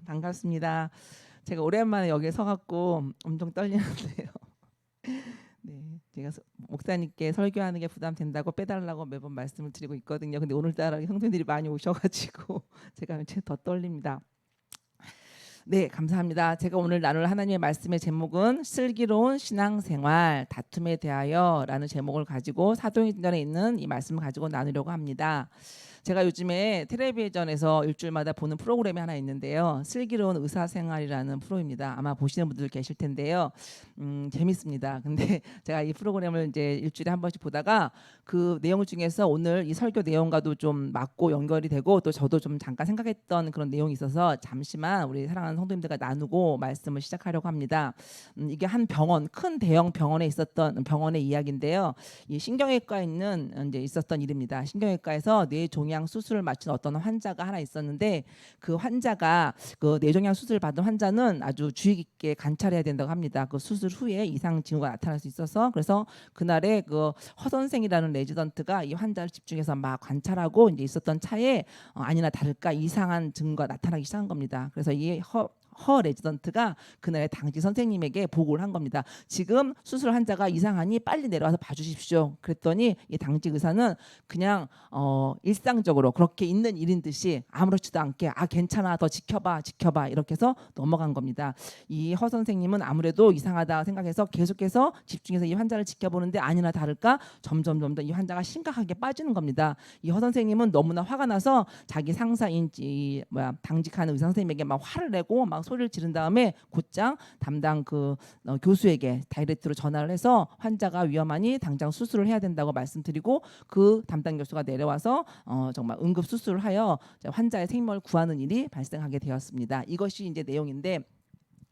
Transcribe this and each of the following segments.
반갑습니다. 제가 오랜만에 여기에 서갖고 엄청 떨리는데요. 네, 제가 목사님께 설교하는 게 부담된다고 빼달라고 매번 말씀을 드리고 있거든요. 근데 오늘따라 형제들이 많이 오셔가지고 제가 더 떨립니다. 네, 감사합니다. 제가 오늘 나눌 하나님의 말씀의 제목은 슬기로운 신앙생활 다툼에 대하여라는 제목을 가지고 사도행전에 있는 이 말씀을 가지고 나누려고 합니다. 제가 요즘에 텔레비전에서 일주일마다 보는 프로그램이 하나 있는데요. 슬기로운 의사생활이라는 프로입니다. 아마 보시는 분들 계실 텐데요. 재밌습니다. 근데 제가 이 프로그램을 이제 일주일에 한 번씩 보다가 그 내용 중에서 오늘 이 설교 내용과도 좀 맞고 연결이 되고 또 저도 좀 잠깐 생각했던 그런 내용이 있어서 잠시만 우리 사랑하는 성도님들과 나누고 말씀을 시작하려고 합니다. 이게 한 병원, 큰 대형 병원에 있었던 병원의 이야기인데요. 이 신경외과에 이제 있었던 일입니다. 신경외과에서 뇌종양 수술을 마친 어떤 환자가 하나 있었는데 그 환자가 그 뇌종양 수술을 받은 환자는 아주 주의 깊게 관찰해야 된다고 합니다. 그 수술 후에 이상 징후가 나타날 수 있어서 그래서 그날에 그 허 선생이라는 레지던트가 이 환자를 집중해서 막 관찰하고 이제 있었던 차에 아니나 다를까 이상한 증거가 나타나기 시작한 겁니다. 그래서 이 허 레지던트가 그날의 당직 선생님에게 보고를 한 겁니다. 지금 수술 환자가 이상하니 빨리 내려와서 봐주십시오. 그랬더니 이 당직 의사는 그냥 일상적으로 그렇게 있는 일인 듯이 아무렇지도 않게 괜찮아 더 지켜봐 이렇게 해서 넘어간 겁니다. 이 허 선생님은 아무래도 이상하다 생각해서 계속해서 집중해서 이 환자를 지켜보는데 아니나 다를까 점점 더 이 환자가 심각하게 빠지는 겁니다. 이 허 선생님은 너무나 화가 나서 자기 상사인 당직하는 의사 선생님에게 막 화를 내고 막 소리를 지른 다음에 곧장 담당 그 교수에게 다이렉트로 전화를 해서 환자가 위험하니 당장 수술을 해야 된다고 말씀드리고 그 담당 교수가 내려와서 정말 응급 수술을 하여 환자의 생명을 구하는 일이 발생하게 되었습니다. 이것이 이제 내용인데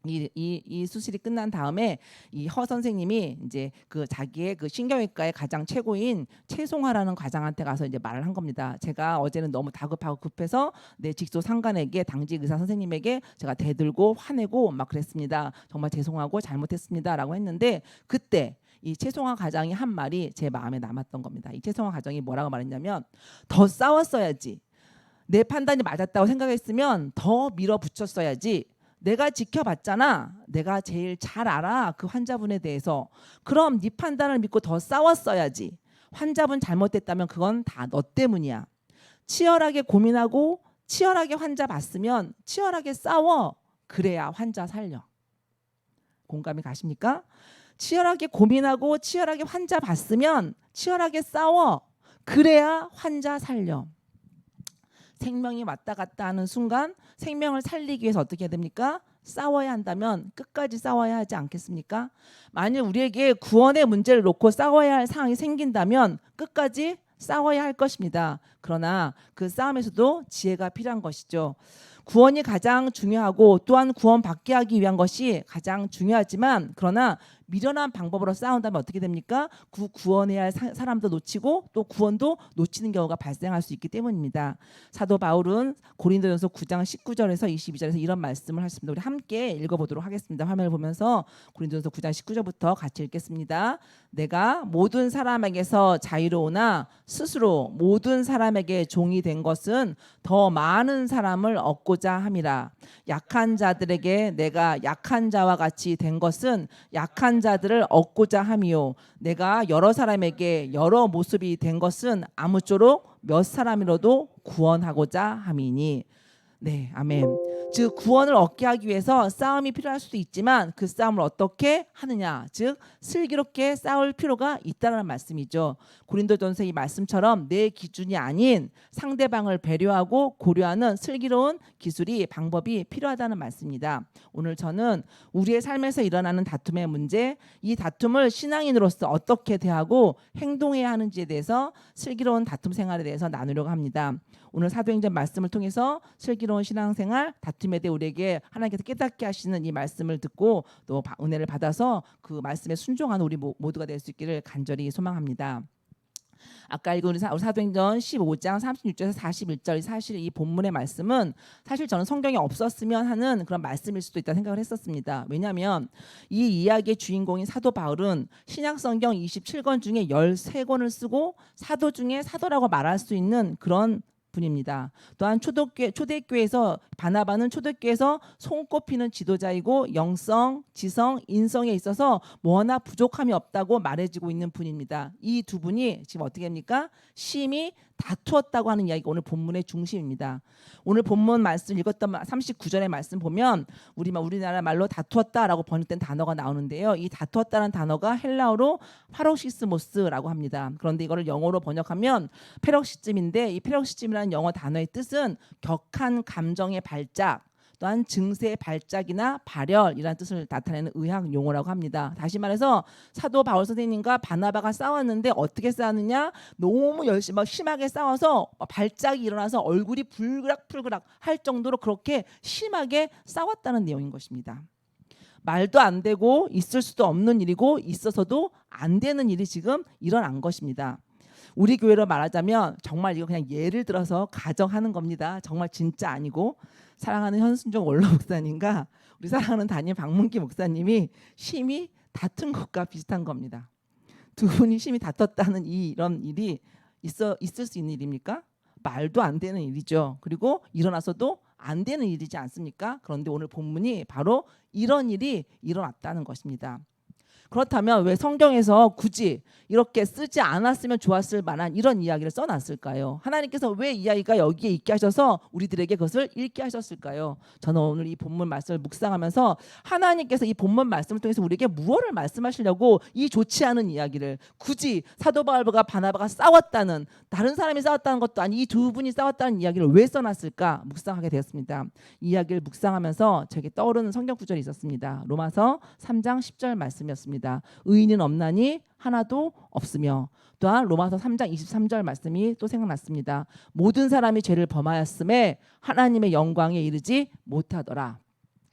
이 수술이 끝난 다음에 이 허 선생님이 이제 그 자기의 그 신경외과의 가장 최고인 최송화라는 과장한테 가서 이제 말을 한 겁니다. 제가 어제는 너무 다급하고 급해서 내 직속 상관에게 당직 의사 선생님에게 제가 대들고 화내고 막 그랬습니다. 정말 죄송하고 잘못했습니다라고 했는데 그때 이 최송화 과장이 한 말이 제 마음에 남았던 겁니다. 이 최송화 과장이 뭐라고 말했냐면 더 싸웠어야지. 내 판단이 맞았다고 생각했으면 더 밀어붙였어야지. 내가 지켜봤잖아. 내가 제일 잘 알아. 그 환자분에 대해서. 그럼 네 판단을 믿고 더 싸웠어야지. 환자분 잘못됐다면 그건 다 너 때문이야. 치열하게 고민하고 치열하게 환자 봤으면 치열하게 싸워. 그래야 환자 살려. 공감이 가십니까? 치열하게 고민하고 치열하게 환자 봤으면 치열하게 싸워. 그래야 환자 살려. 생명이 왔다 갔다 하는 순간 생명을 살리기 위해서 어떻게 해야 됩니까? 싸워야 한다면 끝까지 싸워야 하지 않겠습니까? 만일 우리에게 구원의 문제를 놓고 싸워야 할 상황이 생긴다면 끝까지 싸워야 할 것입니다. 그러나 그 싸움에서도 지혜가 필요한 것이죠. 구원이 가장 중요하고 또한 구원받게 하기 위한 것이 가장 중요하지만 그러나 미련한 방법으로 싸운다면 어떻게 됩니까? 구원해야 할 사람도 놓치고 또 구원도 놓치는 경우가 발생할 수 있기 때문입니다. 사도 바울은 고린도전서 9장 19절에서 22절에서 이런 말씀을 하셨습니다. 우리 함께 읽어보도록 하겠습니다. 화면을 보면서 고린도전서 9장 19절부터 같이 읽겠습니다. 내가 모든 사람에게서 자유로우나 스스로 모든 사람에게 종이 된 것은 더 많은 사람을 얻고자 함이라. 약한 자들에게 내가 약한 자와 같이 된 것은 약한 자들을 얻고자 함이요. 내가 여러 사람에게 여러 모습이 된 것은 아무쪼록 몇 사람이라도 구원하고자 함이니. 네, 아멘. 즉 구원을 얻게 하기 위해서 싸움이 필요할 수도 있지만 그 싸움을 어떻게 하느냐, 즉 슬기롭게 싸울 필요가 있다는 말씀이죠. 고린도전서 이 말씀처럼 내 기준이 아닌 상대방을 배려하고 고려하는 슬기로운 기술이 방법이 필요하다는 말씀입니다. 오늘 저는 우리의 삶에서 일어나는 다툼의 문제, 이 다툼을 신앙인으로서 어떻게 대하고 행동해야 하는지에 대해서 슬기로운 다툼 생활에 대해서 나누려고 합니다. 오늘 사도행전 말씀을 통해서 슬기로운 신앙생활, 다툼에 대해 우리에게 하나님께서 깨닫게 하시는 이 말씀을 듣고 또 은혜를 받아서 그 말씀에 순종하는 우리 모두가 될 수 있기를 간절히 소망합니다. 아까 읽은 우리 사도행전 15장 36절에서 41절 사실 이 본문의 말씀은 사실 저는 성경에 없었으면 하는 그런 말씀일 수도 있다는 생각을 했었습니다. 왜냐하면 이 이야기의 주인공인 사도 바울은 신약성경 27권 중에 13권을 쓰고 사도 중에 사도라고 말할 수 있는 그런 분입니다. 또한 초대교회에서 바나바는 초대교회에서 손꼽히는 지도자이고 영성, 지성, 인성에 있어서 뭐 하나 부족함이 없다고 말해지고 있는 분입니다. 이 두 분이 지금 어떻게 합니까? 심히 다투었다고 하는 이야기가 오늘 본문의 중심입니다. 오늘 본문 말씀 읽었던 39절의 말씀 보면 우리나라 말로 다투었다라고 번역된 단어가 나오는데요. 이 다투었다는 단어가 헬라어로 파록시스모스라고 합니다. 그런데 이거를 영어로 번역하면 페럭시즘인데 이 페럭시즘이라는 영어 단어의 뜻은 격한 감정의 발작, 또한 증세의 발작이나 발열이라는 뜻을 나타내는 의학 용어라고 합니다. 다시 말해서 사도 바울 선생님과 바나바가 싸웠는데 어떻게 싸웠느냐? 너무 열심히 심하게 싸워서 발작이 일어나서 얼굴이 불그락불그락 할 정도로 그렇게 심하게 싸웠다는 내용인 것입니다. 말도 안 되고 있을 수도 없는 일이고 있어서도 안 되는 일이 지금 일어난 것입니다. 우리 교회로 말하자면 정말 이거 그냥 예를 들어서 가정하는 겁니다. 정말 진짜 아니고 사랑하는 현순종 원로 목사님과 우리 사랑하는 담임 박문기 목사님이 심히 다툰 것과 비슷한 겁니다. 두 분이 심히 다퉜다는 이런 일이 있을 수 있는 일입니까? 말도 안 되는 일이죠. 그리고 일어나서도 안 되는 일이지 않습니까? 그런데 오늘 본문이 바로 이런 일이 일어났다는 것입니다. 그렇다면 왜 성경에서 굳이 이렇게 쓰지 않았으면 좋았을 만한 이런 이야기를 써놨을까요? 하나님께서 왜 이야기가 여기에 있게 하셔서 우리들에게 그것을 읽게 하셨을까요? 저는 오늘 이 본문 말씀을 묵상하면서 하나님께서 이 본문 말씀을 통해서 우리에게 무엇을 말씀하시려고 이 좋지 않은 이야기를 굳이 사도 바울과 바나바가 싸웠다는, 다른 사람이 싸웠다는 것도 아니 이 두 분이 싸웠다는 이야기를 왜 써놨을까 묵상하게 되었습니다. 이 이야기를 묵상하면서 제게 떠오르는 성경 구절이 있었습니다. 로마서 3장 10절 말씀이었습니다. 의인은 없나니 하나도 없으며, 또한 로마서 3장 23절 말씀이 또 생각났습니다. 모든 사람이 죄를 범하였음에 하나님의 영광에 이르지 못하더라.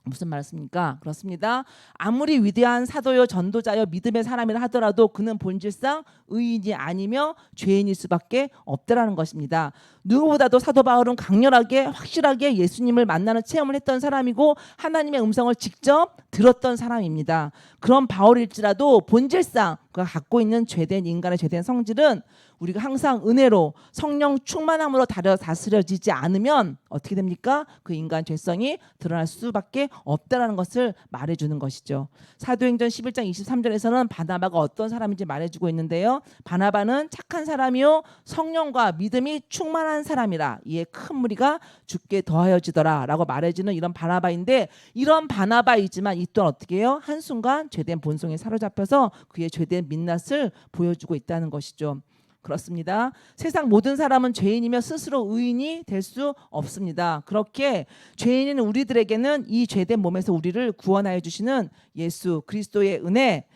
무슨 말씀입니까? 그렇습니다. 아무리 위대한 사도요 전도자요 믿음의 사람이라 하더라도 그는 본질상 의인이 아니며 죄인일 수밖에 없다라는 것입니다. 누구보다도 사도 바울은 강렬하게 확실하게 예수님을 만나는 체험을 했던 사람이고 하나님의 음성을 직접 들었던 사람입니다. 그런 바울일지라도 본질상 그가 갖고 있는 죄된 인간의 죄된 성질은 우리가 항상 은혜로 성령 충만함으로 다스려지지 않으면 어떻게 됩니까? 그 인간 죄성이 드러날 수밖에 없다라는 것을 말해주는 것이죠. 사도행전 11장 23절에서는 바나바가 어떤 사람인지 말해주고 있는데요. 바나바는 착한 사람이요 성령과 믿음이 충만한 사람이라 이에 큰 무리가 죽게 더하여지더라 라고 말해주는 이런 바나바인데, 이런 바나바이지만 이 또한 어떻게 해요? 한순간 죄된 본성에 사로잡혀서 그의 죄된 민낯을 보여주고 있다는 것이죠. 그렇습니다. 세상 모든 사람은 죄인이며 스스로 의인이 될 수 없습니다. 그렇게 죄인인 우리들에게는 이 죄된 몸에서 우리를 구원하여 주시는 예수 그리스도의 은혜,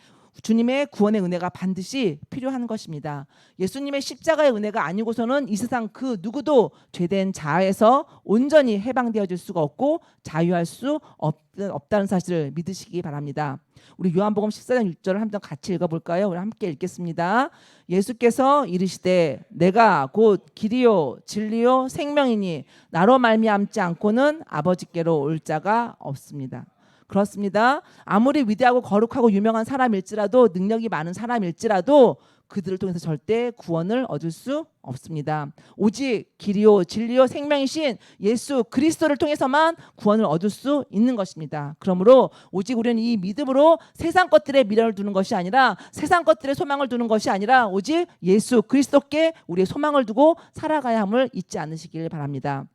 주님의 구원의 은혜가 반드시 필요한 것입니다. 예수님의 십자가의 은혜가 아니고서는 이 세상 그 누구도 죄된 자아에서 온전히 해방되어질 수가 없고 자유할 수 없다는 사실을 믿으시기 바랍니다. 우리 요한복음 14장 6절을 한번 같이 읽어볼까요? 우리 함께 읽겠습니다. 예수께서 이르시되 내가 곧 길이요 진리요 생명이니 나로 말미암지 않고는 아버지께로 올 자가 없습니다. 그렇습니다. 아무리 위대하고 거룩하고 유명한 사람일지라도, 능력이 많은 사람일지라도 그들을 통해서 절대 구원을 얻을 수 없습니다. 오직 길이요 진리요 생명이신 예수 그리스도를 통해서만 구원을 얻을 수 있는 것입니다. 그러므로 오직 우리는 이 믿음으로 세상 것들에 미련을 두는 것이 아니라, 세상 것들에 소망을 두는 것이 아니라 오직 예수 그리스도께 우리의 소망을 두고 살아가야 함을 잊지 않으시길 바랍니다.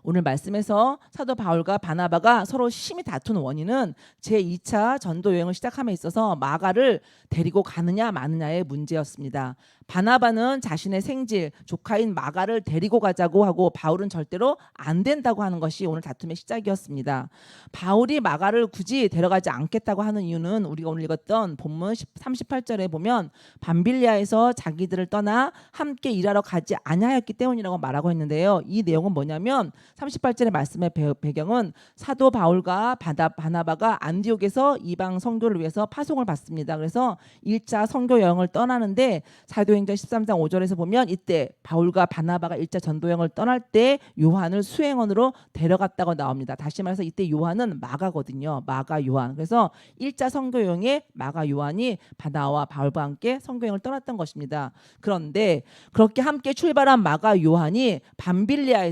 오늘 말씀에서 사도 바울과 바나바가 서로 심히 다투는 원인은 제2차 전도 여행을 시작함에 있어서 마가를 데리고 가느냐 마느냐의 문제였습니다. 바나바는 자신의 생질 조카인 마가를 데리고 가자고 하고 바울은 절대로 안 된다고 하는 것이 오늘 다툼의 시작이었습니다. 바울이 마가를 굳이 데려가지 않겠다고 하는 이유는 우리가 오늘 읽었던 본문 38절에 보면 밤빌리아에서 자기들을 떠나 함께 일하러 가지 아니하였기 때문이라고 말하고 있는데요. 이 내용은 뭐냐면 38절의 말씀의 배경은 사도 바울과 바나바가 안디옥에서 이방 성도를 위해서 파송을 받습니다. 그래서 1차 선교 여행을 떠나는데 사도행전 사도행전 13장 5절에서 보면 이때 바울과 바나바가 1차 전도여행을 떠날 때 요한을 수행원으로 데려갔다고 나옵니다. 다시 말해서 이때 요한은 마가거든요. 마가 요한. 그래서 1차 선교여행에 마가 요한이 바나바와 바울과 함께 선교여행을 떠났던 것입니다. 그런데 그렇게 함께 출발한 마가 요한이 밤빌리아에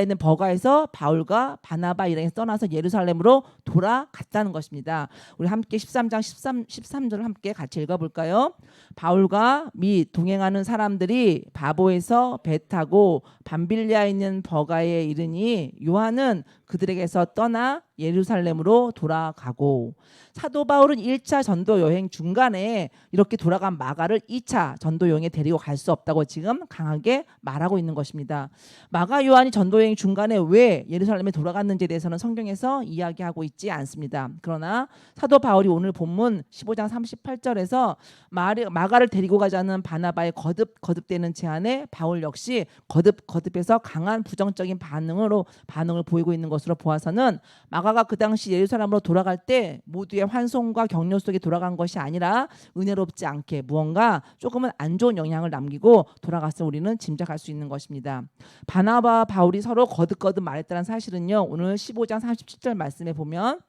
있는 버가에서 바울과 바나바 일행에서 떠나서 예루살렘으로 돌아갔다는 것입니다. 우리 함께 13장 13절을 함께 같이 읽어볼까요? 바울과 및 동행하는 사람들이 바보에서 배 타고 밤빌리아에 있는 버가에 이르니 요한은 그들에게서 떠나 예루살렘으로 돌아가고, 사도 바울은 1차 전도 여행 중간에 이렇게 돌아간 마가를 2차 전도 여행에 데리고 갈 수 없다고 지금 강하게 말하고 있는 것입니다. 마가 요한이 전도 여행 중간에 왜 예루살렘에 돌아갔는지에 대해서는 성경에서 이야기하고 있지 않습니다. 그러나 사도 바울이 오늘 본문 15장 38절에서 마가를 데리고 가자는 바나바의 거듭되는 제안에 바울 역시 거듭해서 강한 부정적인 반응을 보이고 있는 것으로 보아서는 마가가 그 당시 예루살렘으로 돌아갈 때 모두의 환송과 격려 속에 돌아간 것이 아니라 은혜롭지 않게 무언가 조금은 안 좋은 영향을 남기고 돌아갔을 우리는 짐작할 수 있는 것입니다. 바나바와 바울이 서로 거듭거듭 말했다는 사실은요, 오늘 15장 37절 말씀에 보면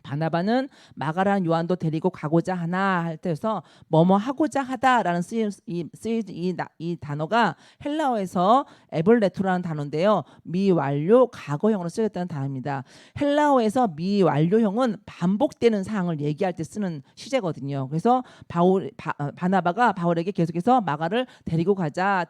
바나바는 마가라는 요한도 데리고 가고자 하나 할 때에서 뭐뭐 하고자 하다라는 이 단어가 헬라어에서 에블레토라는 단어인데요, 미완료 과거형으로 쓰였다는 단어입니다. 헬라어에서 미완료형은 반복되는 사항을 얘기할 때 쓰는 시제거든요. 그래서 바나바가 바울에게 계속해서 마가를 데리고 가자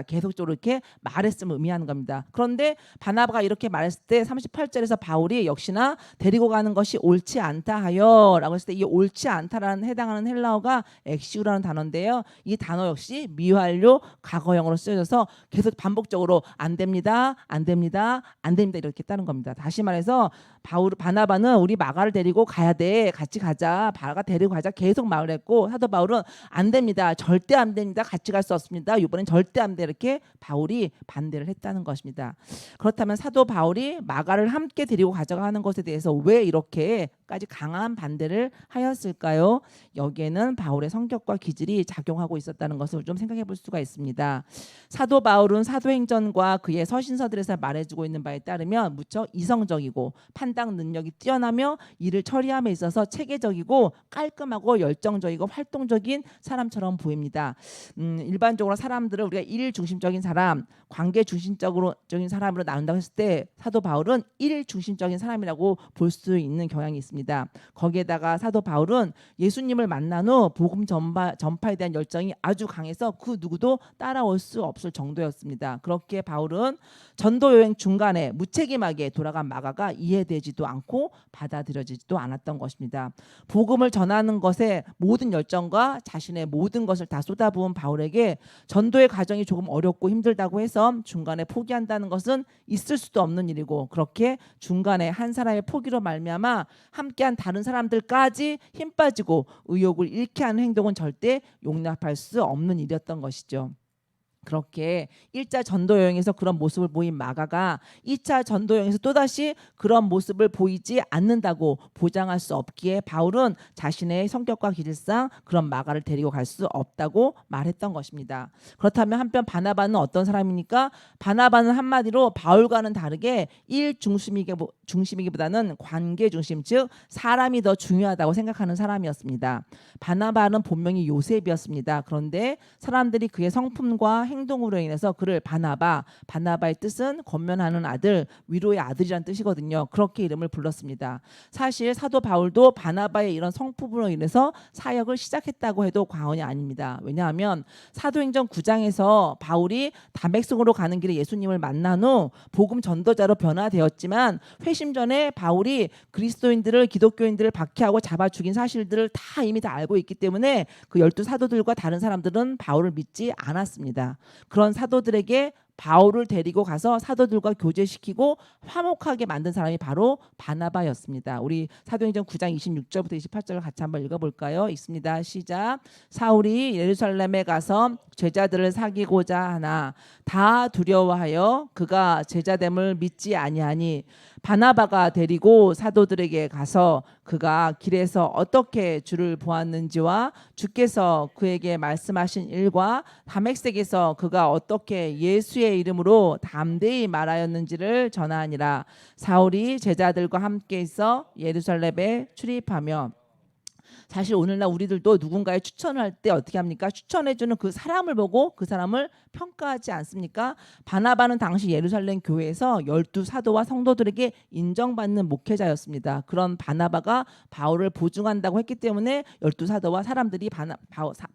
계속적으로 이렇게 말했음을 의미하는 겁니다. 그런데 바나바가 이렇게 말했을 때 38절에서 바울이 역시나 데리고 가는 것이 옳지 않다 하여 라고 했을 때 이 옳지 않다라는 해당하는 헬라어가 엑시우라는 단어인데요, 이 단어 역시 미완료 과거형으로 쓰여져서 계속 반복적으로 안 됩니다 이렇게 했다는 겁니다. 다시 말해서 바나바는 우리 마가를 데리고 가야 돼, 같이 가자, 마가 데리고 가자 계속 말을 했고, 사도 바울은 안 됩니다, 절대 안 됩니다, 같이 갈 수 없습니다, 이번엔 절대 안 돼, 이렇게 바울이 반대를 했다는 것입니다. 그렇다면 사도 바울이 마가를 함께 데리고 가져가는 것에 대해서 왜 이렇게까지 강한 반대를 하였을까요? 여기에는 바울의 성격과 기질이 작용하고 있었다는 것을 좀 생각해 볼 수가 있습니다. 사도 바울은 사도행전과 그의 서신서들에서 말해주고 있는 바에 따르면 무척 이성적이고 판단 능력이 뛰어나며 일을 처리함에 있어서 체계적이고 깔끔하고 열정적이고 활동적인 사람처럼 보입니다. 일반적으로 사람들을 우리가 일 중심적인 사람, 관계 중심적인 사람으로 나눈다고 했을 때 사도 바울은 일 중심적인 사람이라고 볼 수 있는 경향이 있습니다. 거기에다가 사도 바울은 예수님을 만난 후 복음 전파에 대한 열정이 아주 강해서 그 누구도 따라올 수 없을 정도였습니다. 그렇게 바울은 전도 여행 중간에 무책임하게 돌아간 마가가 이해되지도 않고 받아들여지지도 않았던 것입니다. 복음을 전하는 것에 모든 열정과 자신의 모든 것을 다 쏟아부은 바울에게 전도의 과정이 조금 어렵고 힘들다고 해서 중간에 포기한다는 것은 있을 수도 없는 일이고, 그렇게 중간에 한 사람의 포기로 말미암아 함께한 다른 사람들까지 힘 빠지고 의욕을 잃게 하는 행동은 절대 용납할 수 없는 일이었던 것이죠. 그렇게 1차 전도 여행에서 그런 모습을 보인 마가가 2차 전도 여행에서 또다시 그런 모습을 보이지 않는다고 보장할 수 없기에 바울은 자신의 성격과 기질상 그런 마가를 데리고 갈 수 없다고 말했던 것입니다. 그렇다면 한편 바나바는 어떤 사람입니까? 바나바는 한마디로 바울과는 다르게 일 중심이기보다는 관계 중심, 즉 사람이 더 중요하다고 생각하는 사람이었습니다. 바나바는 본명이 요셉이었습니다. 그런데 사람들이 그의 성품과 행동으로 인해서 그를 바나바의 뜻은 권면하는 아들, 위로의 아들이란 뜻이거든요. 그렇게 이름을 불렀습니다. 사실 사도 바울도 바나바의 이런 성품으로 인해서 사역을 시작했다고 해도 과언이 아닙니다. 왜냐하면 사도행전 9장에서 바울이 다메섹으로 가는 길에 예수님을 만난 후 복음 전도자로 변화되었지만 회심 전에 바울이 기독교인들을 박해하고 잡아 죽인 사실들을 다 이미 다 알고 있기 때문에 그 12 사도들과 다른 사람들은 바울을 믿지 않았습니다. 그런 사도들에게 바울을 데리고 가서 사도들과 교제시키고 화목하게 만든 사람이 바로 바나바였습니다. 우리 사도행전 9장 26절부터 28절을 같이 한번 읽어볼까요? 있습니다. 시작. 사울이 예루살렘에 가서 제자들을 사귀고자 하나 다 두려워하여 그가 제자됨을 믿지 아니하니 바나바가 데리고 사도들에게 가서 그가 길에서 어떻게 주를 보았는지와 주께서 그에게 말씀하신 일과 다메섹에서 그가 어떻게 예수의 이름으로 담대히 말하였는지를 전하니라. 사울이 제자들과 함께 있어 예루살렘에 출입하며, 사실 오늘날 우리들도 누군가의 추천을 할 때 어떻게 합니까? 추천해주는 그 사람을 보고 그 사람을 평가하지 않습니까? 바나바는 당시 예루살렘 교회에서 12사도와 성도들에게 인정받는 목회자였습니다. 그런 바나바가 바울을 보증한다고 했기 때문에 12사도와 사람들이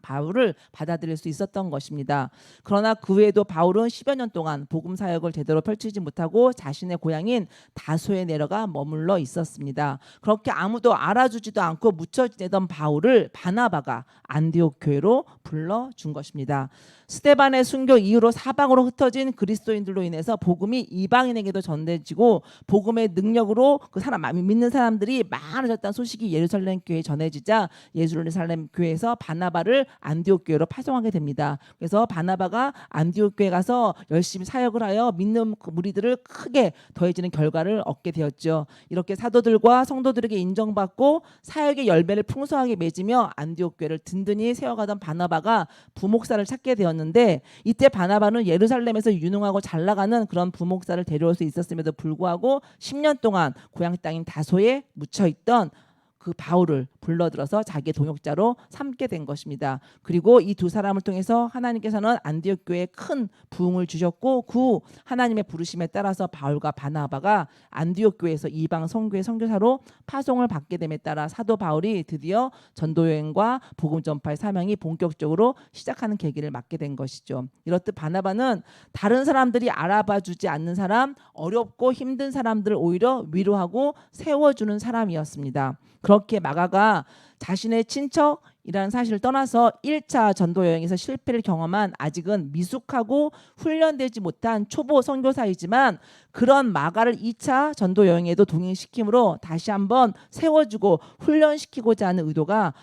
바울을 받아들일 수 있었던 것입니다. 그러나 그 외에도 바울은 10여 년 동안 복음 사역을 제대로 펼치지 못하고 자신의 고향인 다소에 내려가 머물러 있었습니다. 그렇게 아무도 알아주지도 않고 묻혀 지내던 바울을 바나바가 안디옥 교회로 불러준 것입니다. 스데반의 순교 이후로 사방으로 흩어진 그리스도인들로 인해서 복음이 이방인에게도 전해지고 복음의 능력으로 그 사람 믿는 사람들이 많아졌다는 소식이 예루살렘 교회에 전해지자 예루살렘 교회에서 바나바를 안디옥 교회로 파송하게 됩니다. 그래서 바나바가 안디옥 교회에 가서 열심히 사역을 하여 믿는 무리들을 크게 더해지는 결과를 얻게 되었죠. 이렇게 사도들과 성도들에게 인정받고 사역의 열매를 풍성하게 맺으며 안디옥 교회를 든든히 세워가던 바나바가 부목사를 찾게 되었는데, 이때 바나바는 예루살렘에서 유능하고 잘 나가는 그런 부목사를 데려올 수 있었음에도 불구하고 10년 동안 고향 땅인 다소에 묻혀있던 그 바울을 불러들어서 자기의 동역자로 삼게 된 것입니다. 그리고 이 두 사람을 통해서 하나님께서는 안디옥 교회에 큰 부흥을 주셨고, 그 하나님의 부르심에 따라서 바울과 바나바가 안디옥 교회에서 이방 선교회 선교사로 파송을 받게 됨에 따라 사도 바울이 드디어 전도 여행과 복음 전파의 사명이 본격적으로 시작하는 계기를 맞게 된 것이죠. 이렇듯 바나바는 다른 사람들이 알아봐 주지 않는 사람, 어렵고 힘든 사람들을 오히려 위로하고 세워주는 사람이었습니다. 그렇게 마가가 자신의 친척이라는 사실을 떠나서 1차 전도 여행에서 실패를 경험한 아직은 미숙하고 훈련되지 못한 초보 선교사이지만, 그런 마가를 2차 전도 여행에도 동행시킴으로 다시 한번 세워주고 훈련시키고자 하는 의도가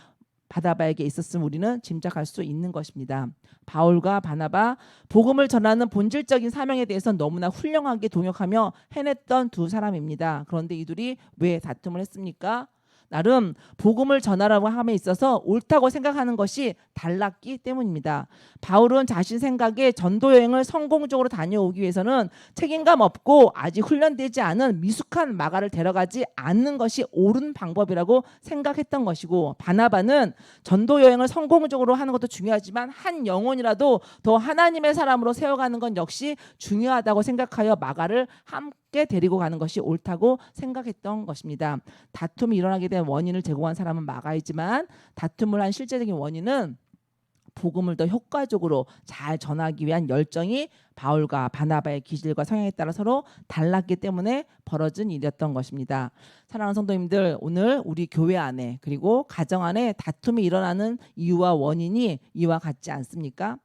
바나바에게 있었음을 우리는 짐작할 수 있는 것입니다. 바울과 바나바, 복음을 전하는 본질적인 사명에 대해서 너무나 훌륭하게 동역하며 해냈던 두 사람입니다. 그런데 이들이 왜 다툼을 했습니까? 나름 복음을 전하라고 함에 있어서 옳다고 생각하는 것이 달랐기 때문입니다. 바울은 자신 생각에 전도 여행을 성공적으로 다녀오기 위해서는 책임감 없고 아직 훈련되지 않은 미숙한 마가를 데려가지 않는 것이 옳은 방법이라고 생각했던 것이고, 바나바는 전도 여행을 성공적으로 하는 것도 중요하지만 한 영혼이라도 더 하나님의 사람으로 세워가는 건 역시 중요하다고 생각하여 마가를 함께 데리고 가는 것이 옳다고 생각했던 것입니다. 다툼이 일어나게 된 원인을 제공한 사람은 마가이지만, 다툼을 한 실제적인 원인은 복음을 더 효과적으로 잘 전하기 위한 열정이 바울과 바나바의 기질과 성향에 따라 서로 달랐기 때문에 벌어진 일이었던 것입니다. 사랑하는 성도님들, 오늘 우리 교회 안에 그리고 가정 안에 다툼이 일어나는 이유와 원인이 이와 같지 않습니까?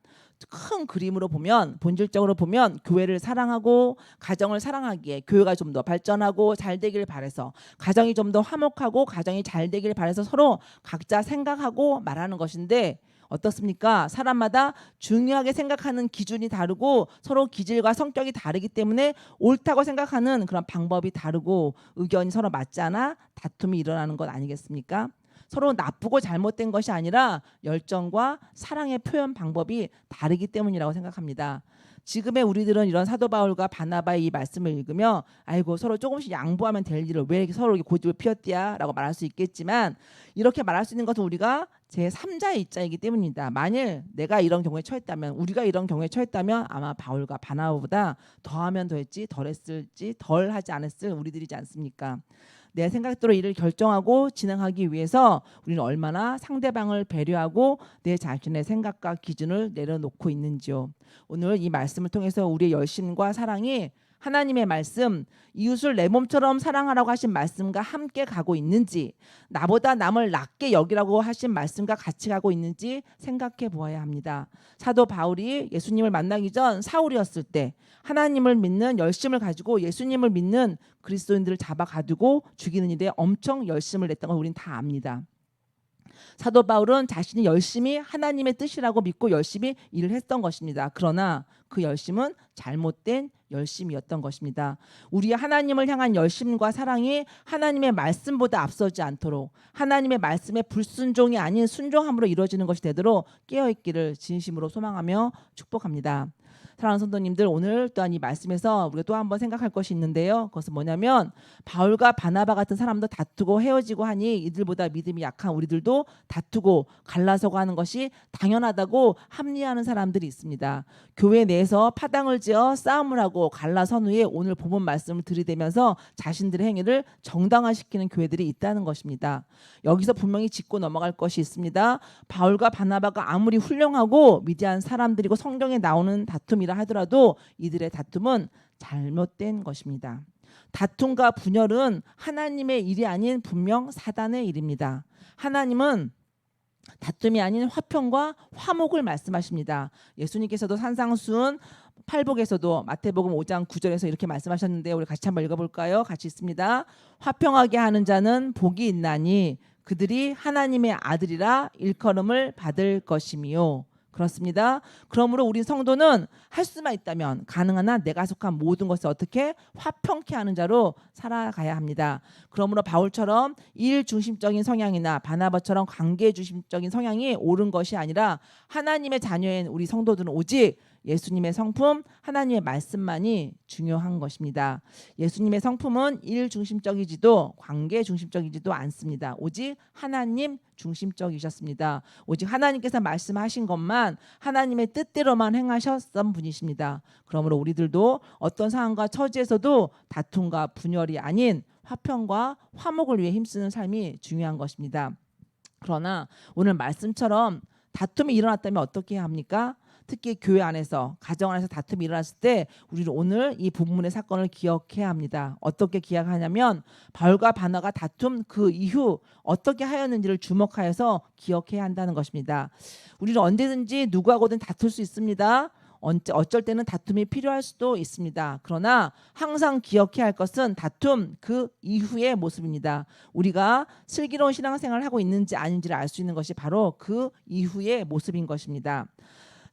큰 그림으로 보면, 본질적으로 보면 교회를 사랑하고 가정을 사랑하기에, 교회가 좀 더 발전하고 잘 되길 바라서, 가정이 좀 더 화목하고 가정이 잘 되길 바라서 서로 각자 생각하고 말하는 것인데, 어떻습니까? 사람마다 중요하게 생각하는 기준이 다르고 서로 기질과 성격이 다르기 때문에 옳다고 생각하는 그런 방법이 다르고 의견이 서로 맞지 않아 다툼이 일어나는 것 아니겠습니까? 서로 나쁘고 잘못된 것이 아니라 열정과 사랑의 표현 방법이 다르기 때문이라고 생각합니다. 지금의 우리들은 이런 사도 바울과 바나바의 이 말씀을 읽으며 아이고 서로 조금씩 양보하면 될 일을 왜 서로 이렇게 고집을 피웠디야 라고 말할 수 있겠지만, 이렇게 말할 수 있는 것은 우리가 제3자의 입장이기 때문입니다. 만일 내가 이런 경우에 처했다면, 우리가 이런 경우에 처했다면 아마 바울과 바나바보다 더하면 더했지 덜했을지 덜하지 않았을 우리들이지 않습니까? 내 생각대로 일을 결정하고 진행하기 위해서 우리는 얼마나 상대방을 배려하고 내 자신의 생각과 기준을 내려놓고 있는지요. 오늘 이 말씀을 통해서 우리의 열심과 사랑이 하나님의 말씀, 이웃을 내 몸처럼 사랑하라고 하신 말씀과 함께 가고 있는지, 나보다 남을 낮게 여기라고 하신 말씀과 같이 가고 있는지 생각해 보아야 합니다. 사도 바울이 예수님을 만나기 전 사울이었을 때 하나님을 믿는 열심을 가지고 예수님을 믿는 그리스도인들을 잡아 가두고 죽이는 일에 엄청 열심을 냈던 걸 우린 다 압니다. 사도 바울은 자신이 열심히 하나님의 뜻이라고 믿고 열심히 일을 했던 것입니다. 그러나 그 열심은 잘못된 열심이었던 것입니다. 우리 하나님을 향한 열심과 사랑이 하나님의 말씀보다 앞서지 않도록, 하나님의 말씀에 불순종이 아닌 순종함으로 이루어지는 것이 되도록 깨어있기를 진심으로 소망하며 축복합니다. 사랑하는 성도님들, 오늘 또한 이 말씀에서 우리가 또 한번 생각할 것이 있는데요. 그것은 뭐냐면 바울과 바나바 같은 사람도 다투고 헤어지고 하니 이들보다 믿음이 약한 우리들도 다투고 갈라서고 하는 것이 당연하다고 합리화하는 사람들이 있습니다. 교회 내에서 파당을 지어 싸움을 하고 갈라선 후에 오늘 본문 말씀을 들이대면서 자신들의 행위를 정당화시키는 교회들이 있다는 것입니다. 여기서 분명히 짚고 넘어갈 것이 있습니다. 바울과 바나바가 아무리 훌륭하고 위대한 사람들이고 성경에 나오는 다툼이라 하더라도 이들의 다툼은 잘못된 것입니다. 다툼과 분열은 하나님의 일이 아닌 분명 사단의 일입니다. 하나님은 다툼이 아닌 화평과 화목을 말씀하십니다. 예수님께서도 산상수훈 팔복에서도 마태복음 5장 9절에서 이렇게 말씀하셨는데 우리 같이 한번 읽어볼까요? 같이 있습니다. 화평하게 하는 자는 복이 있나니 그들이 하나님의 아들이라 일컬음을 받을 것이미요. 그렇습니다. 그러므로 우리 성도는 할 수만 있다면 가능한 한 내가 속한 모든 것을 어떻게 화평케 하는 자로 살아가야 합니다. 그러므로 바울처럼 일 중심적인 성향이나 바나바처럼 관계 중심적인 성향이 옳은 것이 아니라 하나님의 자녀인 우리 성도들은 오직 예수님의 성품, 하나님의 말씀만이 중요한 것입니다. 예수님의 성품은 일 중심적이지도 관계 중심적이지도 않습니다. 오직 하나님 중심적이셨습니다. 오직 하나님께서 말씀하신 것만 하나님의 뜻대로만 행하셨던 분이십니다. 그러므로 우리들도 어떤 상황과 처지에서도 다툼과 분열이 아닌 화평과 화목을 위해 힘쓰는 삶이 중요한 것입니다. 그러나 오늘 말씀처럼 다툼이 일어났다면 어떻게 해야 합니까? 특히 교회 안에서, 가정 안에서 다툼이 일어났을 때 우리는 오늘 이 본문의 사건을 기억해야 합니다. 어떻게 기억하냐면 바울과 바나가 다툼 그 이후 어떻게 하였는지를 주목하여서 기억해야 한다는 것입니다. 우리는 언제든지 누구하고든 다툴 수 있습니다. 어쩔 때는 다툼이 필요할 수도 있습니다. 그러나 항상 기억해야 할 것은 다툼 그 이후의 모습입니다. 우리가 슬기로운 신앙생활을 하고 있는지 아닌지를 알 수 있는 것이 바로 그 이후의 모습인 것입니다.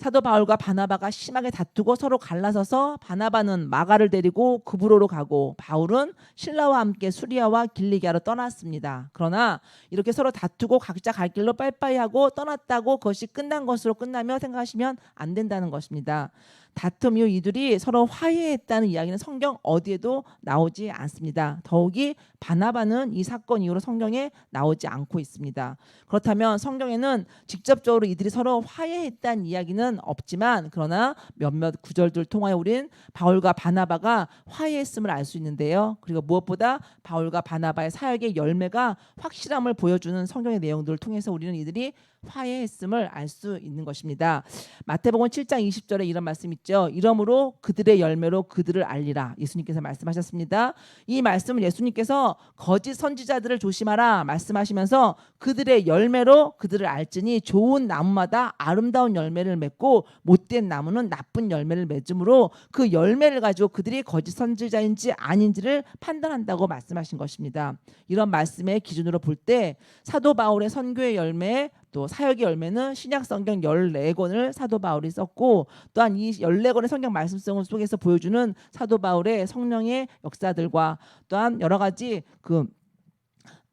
사도 바울과 바나바가 심하게 다투고 서로 갈라서서 바나바는 마가를 데리고 구브로로 가고 바울은 실라와 함께 수리아와 길리기아로 떠났습니다. 그러나 이렇게 서로 다투고 각자 갈 길로 빠이빠이 하고 떠났다고 그것이 끝난 것으로 끝나며 생각하시면 안 된다는 것입니다. 다툼 이후 이들이 서로 화해했다는 이야기는 성경 어디에도 나오지 않습니다. 더욱이 바나바는 이 사건 이후로 성경에 나오지 않고 있습니다. 그렇다면 성경에는 직접적으로 이들이 서로 화해했다는 이야기는 없지만 그러나 몇몇 구절들 통하여 우린 바울과 바나바가 화해했음을 알 수 있는데요. 그리고 무엇보다 바울과 바나바의 사역의 열매가 확실함을 보여주는 성경의 내용들을 통해서 우리는 이들이 화해했음을 알 수 있는 것입니다. 마태복음 7장 20절에 이런 말씀 있죠. 이러므로 그들의 열매로 그들을 알리라. 예수님께서 말씀하셨습니다. 이 말씀을 예수님께서 거짓 선지자들을 조심하라 말씀하시면서 그들의 열매로 그들을 알지니 좋은 나무마다 아름다운 열매를 맺고 못된 나무는 나쁜 열매를 맺으므로 그 열매를 가지고 그들이 거짓 선지자인지 아닌지를 판단한다고 말씀하신 것입니다. 이런 말씀의 기준으로 볼 때 사도 바울의 선교의 열매 또 사역의 열매는 신약 성경 14권을 사도 바울이 썼고 또한 이 14권의 성경 말씀 속에서 보여주는 사도 바울의 성령의 역사들과 또한 여러 가지 그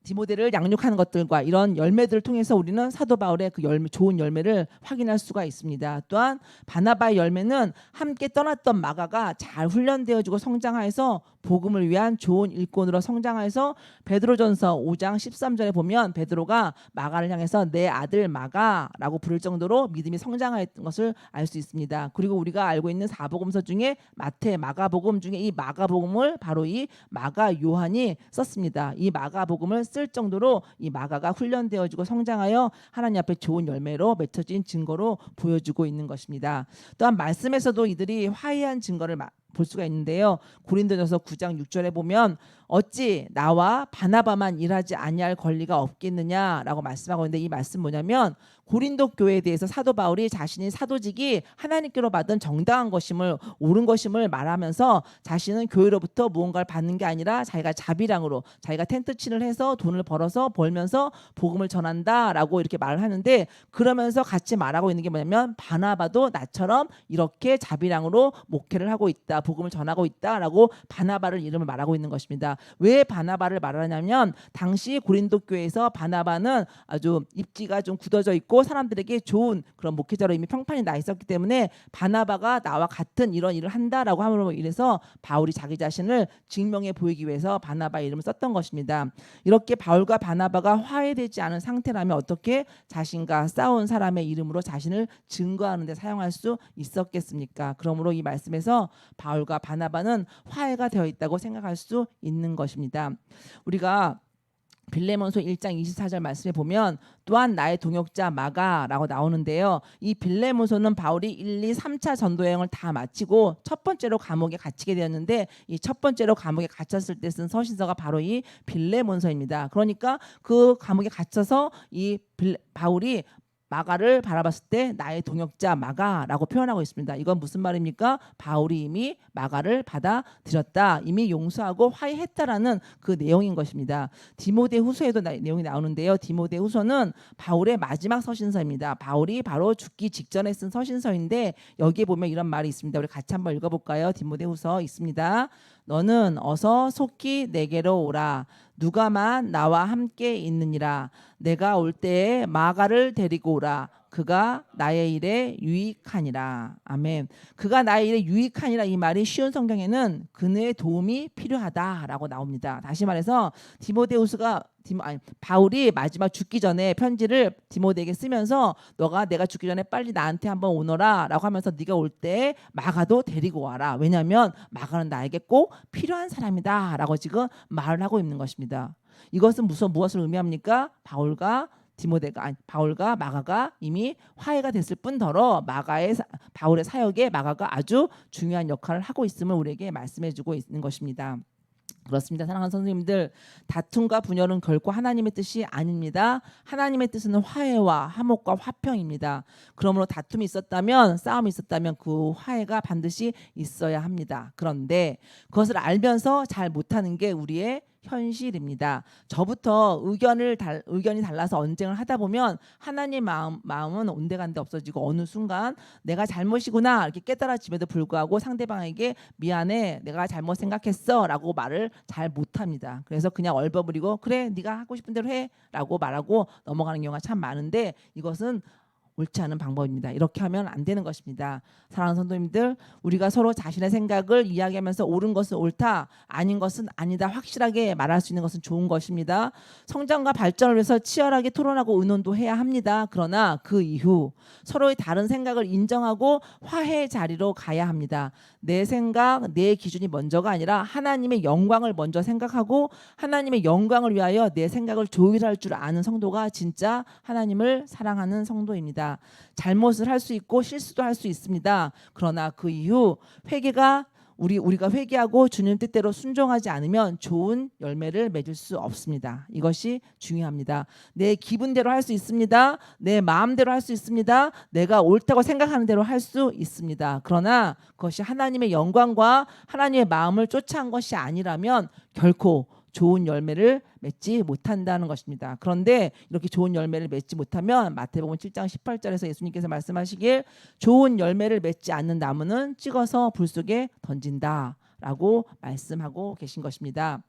디모데를 양육하는 것들과 이런 열매들을 통해서 우리는 사도 바울의 그 열매, 좋은 열매를 확인할 수가 있습니다. 또한 바나바의 열매는 함께 떠났던 마가가 잘 훈련되어지고 성장하여서 복음을 위한 좋은 일꾼으로 성장하여서 베드로전서 5장 13절에 보면 베드로가 마가를 향해서 내 아들 마가라고 부를 정도로 믿음이 성장하였던 것을 알 수 있습니다. 그리고 우리가 알고 있는 사복음서 중에 마태, 마가복음 중에 이 마가복음을 바로 이 마가 요한이 썼습니다. 이 마가복음을 쓸 정도로 이 마가가 훈련되어지고 성장하여 하나님 앞에 좋은 열매로 맺혀진 증거로 보여주고 있는 것입니다. 또한 말씀에서도 이들이 화해한 증거를 볼 수가 있는데요. 고린도전서 9장 6절에 보면 어찌 나와 바나바만 일하지 아니할 권리가 없겠느냐라고 말씀하고 있는데, 이 말씀 뭐냐면 고린도 교회에 대해서 사도 바울이 자신이 사도직이 하나님께로 받은 정당한 것임을, 옳은 것임을 말하면서 자신은 교회로부터 무언가를 받는 게 아니라 자기가 자비량으로 자기가 텐트 칠을 해서 돈을 벌면서 복음을 전한다라고 이렇게 말을 하는데, 그러면서 같이 말하고 있는 게 뭐냐면 바나바도 나처럼 이렇게 자비량으로 목회를 하고 있다, 복음을 전하고 있다라고 바나바를 이름을 말하고 있는 것입니다. 왜 바나바를 말하냐면 당시 고린도 교회에서 바나바는 아주 입지가 좀 굳어져 있고 사람들에게 좋은 그런 목회자로 이미 평판이 나 있었기 때문에 바나바가 나와 같은 이런 일을 한다라고 함으로 인해서 바울이 자기 자신을 증명해 보이기 위해서 바나바 이름을 썼던 것입니다. 이렇게 바울과 바나바가 화해되지 않은 상태라면 어떻게 자신과 싸운 사람의 이름으로 자신을 증거하는 데 사용할 수 있었겠습니까? 그러므로 이 말씀에서 바울과 바나바는 화해가 되어 있다고 생각할 수 있는 것입니다. 우리가 빌레몬서 1장 24절 말씀에 보면 또한 나의 동역자 마가라고 나오는데요. 이 빌레몬서는 바울이 1, 2, 3차 전도 여행을 다 마치고 첫 번째로 감옥에 갇히게 되었는데, 이 첫 번째로 감옥에 갇혔을 때 쓴 서신서가 바로 이 빌레몬서입니다. 그러니까 그 감옥에 갇혀서 이 바울이 마가를 바라봤을 때 나의 동역자 마가라고 표현하고 있습니다. 이건 무슨 말입니까? 바울이 이미 마가를 받아들였다, 이미 용서하고 화해했다라는 그 내용인 것입니다. 디모데후서에도 내용이 나오는데요. 디모데후서는 바울의 마지막 서신서입니다. 바울이 바로 죽기 직전에 쓴 서신서인데 여기에 보면 이런 말이 있습니다. 우리 같이 한번 읽어볼까요? 디모데후서 있습니다. 너는 어서 속히 내게로 오라. 누가만 나와 함께 있느니라. 내가 올 때에 마가를 데리고 오라. 그가 나의 일에 유익하니라. 아멘. 그가 나의 일에 유익하니라, 이 말이 쉬운 성경에는 그의 도움이 필요하다라고 나옵니다. 다시 말해서 바울이 마지막 죽기 전에 편지를 디모데에게 쓰면서 너가 내가 죽기 전에 빨리 나한테 한번 오너라 라고 하면서 네가 올 때 마가도 데리고 와라. 왜냐하면 마가는 나에게 꼭 필요한 사람이다 라고 지금 말을 하고 있는 것입니다. 이것은 무엇을 의미합니까? 바울과 마가가 이미 화해가 됐을 뿐더러 바울의 사역에 마가가 아주 중요한 역할을 하고 있음을 우리에게 말씀해주고 있는 것입니다. 그렇습니다. 사랑하는 선생님들, 다툼과 분열은 결코 하나님의 뜻이 아닙니다. 하나님의 뜻은 화해와 화목과 화평입니다. 그러므로 다툼이 있었다면, 싸움이 있었다면 그 화해가 반드시 있어야 합니다. 그런데 그것을 알면서 잘 못하는 게 우리의 현실입니다. 저부터 의견이 달라서 언쟁을 하다 보면 하나님 마음은 온데간데 없어지고 어느 순간 내가 잘못이구나 이렇게 깨달아짐에도 불구하고 상대방에게 미안해, 내가 잘못 생각했어 라고 말을 잘 못합니다. 그래서 그냥 얼버무리고 그래 네가 하고 싶은 대로 해 라고 말하고 넘어가는 경우가 참 많은데, 이것은 옳지 않은 방법입니다. 이렇게 하면 안 되는 것입니다. 사랑하는 성도님들, 우리가 서로 자신의 생각을 이야기하면서 옳은 것은 옳다, 아닌 것은 아니다 확실하게 말할 수 있는 것은 좋은 것입니다. 성장과 발전을 위해서 치열하게 토론하고 의논도 해야 합니다. 그러나 그 이후 서로의 다른 생각을 인정하고 화해의 자리로 가야 합니다. 내 생각, 내 기준이 먼저가 아니라 하나님의 영광을 먼저 생각하고 하나님의 영광을 위하여 내 생각을 조율할 줄 아는 성도가 진짜 하나님을 사랑하는 성도입니다. 잘못을 할 수 있고 실수도 할 수 있습니다. 그러나 그 이후 우리가 회개하고 주님 뜻대로 순종하지 않으면 좋은 열매를 맺을 수 없습니다. 이것이 중요합니다. 내 기분대로 할 수 있습니다. 내 마음대로 할 수 있습니다. 내가 옳다고 생각하는 대로 할 수 있습니다. 그러나 그것이 하나님의 영광과 하나님의 마음을 쫓아한 것이 아니라면 결코 좋은 열매를 맺지 못한다는 것입니다. 그런데 이렇게 좋은 열매를 맺지 못하면 마태복음 7장 18절에서 예수님께서 말씀하시길 좋은 열매를 맺지 않는 나무는 찍어서 불 속에 던진다라고 말씀하고 계신 것입니다.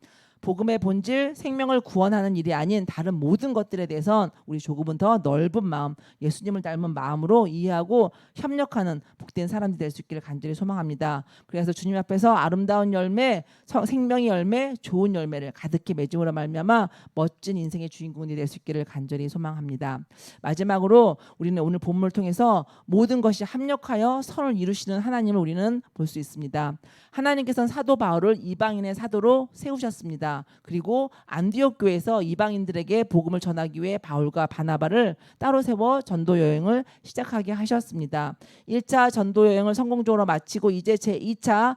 복음의 본질, 생명을 구원하는 일이 아닌 다른 모든 것들에 대해선 우리 조금은 더 넓은 마음, 예수님을 닮은 마음으로 이해하고 협력하는 복된 사람들이 될 수 있기를 간절히 소망합니다. 그래서 주님 앞에서 아름다운 열매, 생명의 열매, 좋은 열매를 가득히 맺음으로 말미암아 멋진 인생의 주인공이 될 수 있기를 간절히 소망합니다. 마지막으로 우리는 오늘 본문을 통해서 모든 것이 합력하여 선을 이루시는 하나님을 우리는 볼 수 있습니다. 하나님께서는 사도 바울을 이방인의 사도로 세우셨습니다. 하셨습니다. 그리고 안디옥 교회에서 이방인들에게 복음을 전하기 위해 바울과 바나바를 따로 세워 전도 여행을 시작하게 하셨습니다. 1차 전도 여행을 성공적으로 마치고 이제 제2차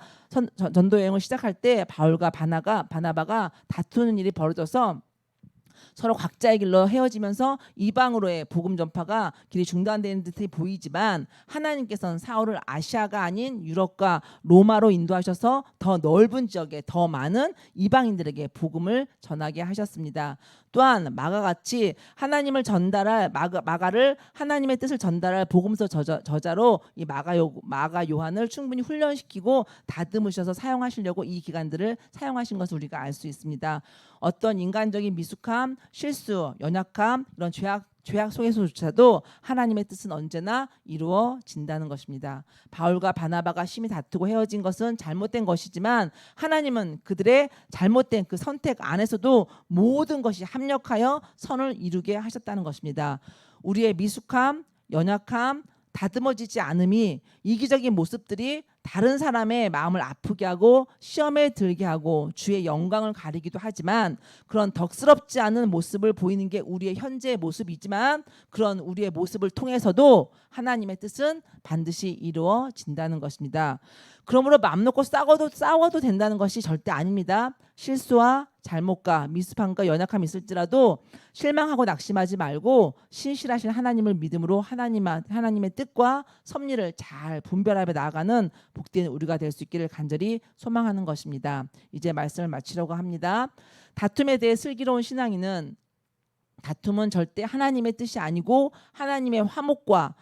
전도 여행을 시작할 때 바울과 바나바가 다투는 일이 벌어져서 서로 각자의 길로 헤어지면서 이방으로의 복음 전파가 길이 중단되는 듯이 보이지만 하나님께서는 사울을 아시아가 아닌 유럽과 로마로 인도하셔서 더 넓은 지역에 더 많은 이방인들에게 복음을 전하게 하셨습니다. 또한 마가같이 하나님을 전달할 마가를 하나님의 뜻을 전달할 복음서 저자로 이 마가 요한을 충분히 훈련시키고 다듬으셔서 사용하시려고 이 기간들을 사용하신 것을 우리가 알 수 있습니다. 어떤 인간적인 미숙함, 실수, 연약함, 이런 죄악 속에서조차도 하나님의 뜻은 언제나 이루어진다는 것입니다. 바울과 바나바가 심히 다투고 헤어진 것은 잘못된 것이지만 하나님은 그들의 잘못된 그 선택 안에서도 모든 것이 합력하여 선을 이루게 하셨다는 것입니다. 우리의 미숙함, 연약함, 다듬어지지 않음이 이기적인 모습들이 다른 사람의 마음을 아프게 하고 시험에 들게 하고 주의 영광을 가리기도 하지만 그런 덕스럽지 않은 모습을 보이는 게 우리의 현재의 모습이지만 그런 우리의 모습을 통해서도 하나님의 뜻은 반드시 이루어진다는 것입니다. 그러므로 마음 놓고 싸워도 된다는 것이 절대 아닙니다. 실수와 잘못과 미흡함과 연약함이 있을지라도 실망하고 낙심하지 말고 신실하신 하나님을 믿음으로 하나님의 뜻과 섭리를 잘 분별하며 나아가는 복된 우리가 될 수 있기를 간절히 소망하는 것입니다. 이제 말씀을 마치려고 합니다. 다툼에 대해 슬기로운 신앙인은 다툼은 절대 하나님의 뜻이 아니고 하나님은 화목과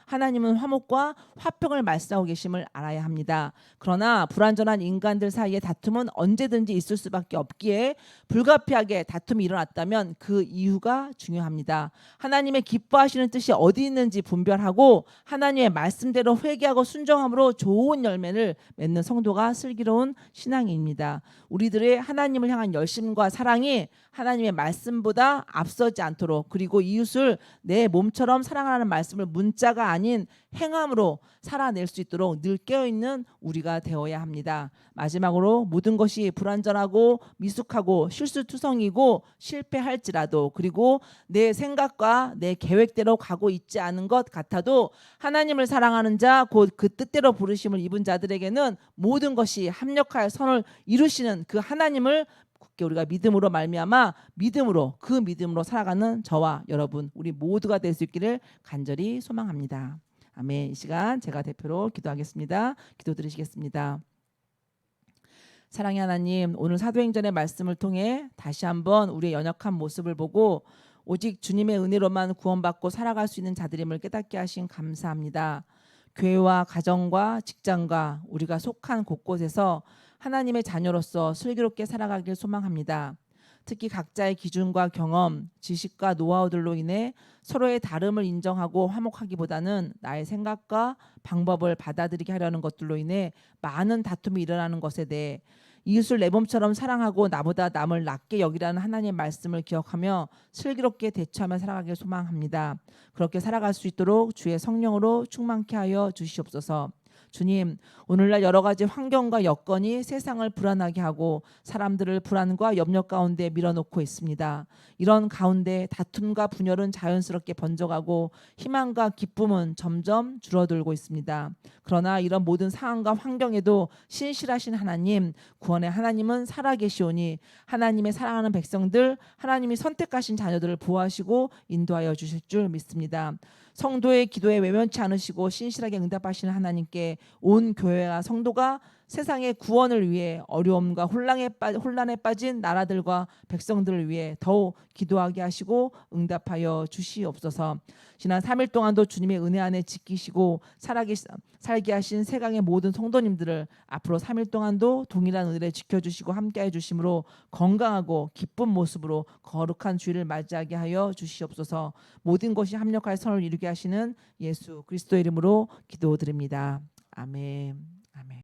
화평을 말씀하고 계심을 알아야 합니다. 그러나 불완전한 인간들 사이의 다툼은 언제든지 있을 수밖에 없기에 불가피하게 다툼이 일어났다면 그 이유가 중요합니다. 하나님의 기뻐하시는 뜻이 어디 있는지 분별하고 하나님의 말씀대로 회개하고 순종함으로 좋은 열매를 맺는 성도가 슬기로운 신앙입니다. 우리들의 하나님을 향한 열심과 사랑이 하나님의 말씀보다 앞서지 않도록 그리고 이웃을 내 몸처럼 사랑하는 말씀을 문자가 아닌 행함으로 살아낼 수 있도록 늘 깨어있는 우리가 되어야 합니다. 마지막으로 모든 것이 불완전하고 미숙하고 실수투성이고 실패할지라도 그리고 내 생각과 내 계획대로 가고 있지 않은 것 같아도 하나님을 사랑하는 자 곧 그 뜻대로 부르심을 입은 자들에게는 모든 것이 합력하여 선을 이루시는 그 하나님을 굳게 우리가 믿음으로 말미암아 그 믿음으로 살아가는 저와 여러분 우리 모두가 될 수 있기를 간절히 소망합니다. 아멘. 이 시간 제가 대표로 기도하겠습니다. 기도 드리시겠습니다. 사랑의 하나님, 오늘 사도행전의 말씀을 통해 다시 한번 우리의 연약한 모습을 보고 오직 주님의 은혜로만 구원받고 살아갈 수 있는 자들임을 깨닫게 하신 감사합니다. 교회와 가정과 직장과 우리가 속한 곳곳에서 하나님의 자녀로서 슬기롭게 살아가길 소망합니다. 특히 각자의 기준과 경험, 지식과 노하우들로 인해 서로의 다름을 인정하고 화목하기보다는 나의 생각과 방법을 받아들이게 하려는 것들로 인해 많은 다툼이 일어나는 것에 대해 이웃을 내 몸처럼 사랑하고 나보다 남을 낮게 여기라는 하나님의 말씀을 기억하며 슬기롭게 대처하며 살아가길 소망합니다. 그렇게 살아갈 수 있도록 주의 성령으로 충만케 하여 주시옵소서. 주님, 오늘날 여러 가지 환경과 여건이 세상을 불안하게 하고 사람들을 불안과 염려 가운데 밀어놓고 있습니다. 이런 가운데 다툼과 분열은 자연스럽게 번져가고 희망과 기쁨은 점점 줄어들고 있습니다. 그러나 이런 모든 상황과 환경에도 신실하신 하나님, 구원의 하나님은 살아계시오니 하나님의 사랑하는 백성들, 하나님이 선택하신 자녀들을 보호하시고 인도하여 주실 줄 믿습니다. 성도의 기도에 외면치 않으시고 신실하게 응답하시는 하나님께 온 교회와 성도가 세상의 구원을 위해 어려움과 혼란에 빠진 나라들과 백성들을 위해 더욱 기도하게 하시고 응답하여 주시옵소서. 지난 3일 동안도 주님의 은혜 안에 지키시고 살게 하신 세강의 모든 성도님들을 앞으로 3일 동안도 동일한 은혜를 지켜주시고 함께해 주심으로 건강하고 기쁜 모습으로 거룩한 주일을 맞이하게 하여 주시옵소서. 모든 것이 합력하여 선을 이루게 하시는 예수 그리스도의 이름으로 기도드립니다. 아멘.